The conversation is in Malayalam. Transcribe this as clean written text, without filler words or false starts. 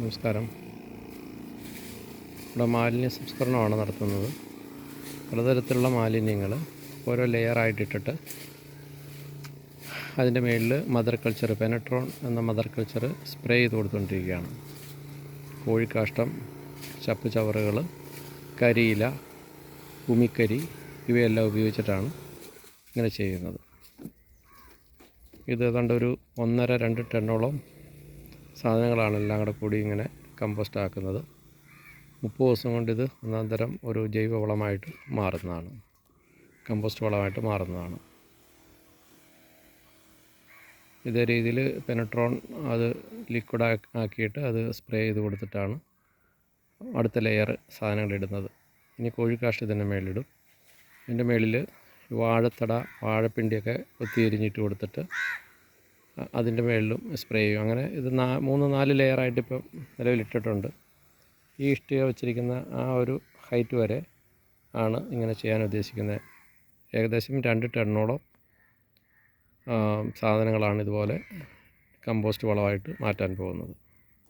നമസ്കാരം. ഇവിടെ മാലിന്യ സംസ്കരണമാണ് നടത്തുന്നത്. പലതരത്തിലുള്ള മാലിന്യങ്ങൾ ഓരോ ലെയറായിട്ടിട്ടിട്ട് അതിൻ്റെ മുകളിൽ മദർ കൾച്ചർ, പെനട്രോൺ എന്ന മദർ കൾച്ചർ സ്പ്രേ ചെയ്ത് കൊടുത്തുകൊണ്ടിരിക്കുകയാണ്. കോഴിക്കാഷ്ടം, ചപ്പ് ചവറുകൾ, കരിയില, ഉമിക്കരി ഇവയെല്ലാം ഉപയോഗിച്ചിട്ടാണ് ഇങ്ങനെ ചെയ്യുന്നത്. ഇത് ഏതാണ്ട് ഒരു 1.5-2 ടണ്ണോളം സാധനങ്ങളാണ് എല്ലാം കൂടെ കൂടി ഇങ്ങനെ കമ്പോസ്റ്റ് ആക്കുന്നത്. 30 ദിവസം കൊണ്ട് ഇത് ഒന്നാം തരം ഒരു ജൈവവളമായിട്ട് മാറുന്നതാണ്, കമ്പോസ്റ്റ് വളമായിട്ട് മാറുന്നതാണ്. ഇതേ രീതിയിൽ പെനട്രോൺ അത് ലിക്വിഡ് ആക്കിയിട്ട് അത് സ്പ്രേ ചെയ്ത് കൊടുത്തിട്ടാണ് അടുത്ത ലെയർ സാധനങ്ങൾ ഇടുന്നത്. ഇനി കോഴിക്കാഷ്ടം ഇതിൻ്റെ മേളിലിടും. ഇതിൻ്റെ മേളിൽ വാഴത്തട, വാഴപ്പിണ്ടിയൊക്കെ കൊത്തിയരിഞ്ഞിട്ട് കൊടുത്തിട്ട് അതിൻ്റെ മേളിലും സ്പ്രേ ചെയ്യും. അങ്ങനെ ഇത് 3-4 ലെയറായിട്ട് ഇപ്പം നിലവിലിട്ടിട്ടുണ്ട്. ഈ ഇഷ്ടിക വെച്ചിരിക്കുന്ന ആ ഒരു ഹൈറ്റ് വരെ ആണ് ഇങ്ങനെ ചെയ്യാൻ ഉദ്ദേശിക്കുന്നത്. ഏകദേശം 2 ടണ്ണോളം സാധനങ്ങളാണ് ഇതുപോലെ കമ്പോസ്റ്റ് വളമായിട്ട് മാറ്റാൻ പോകുന്നത്.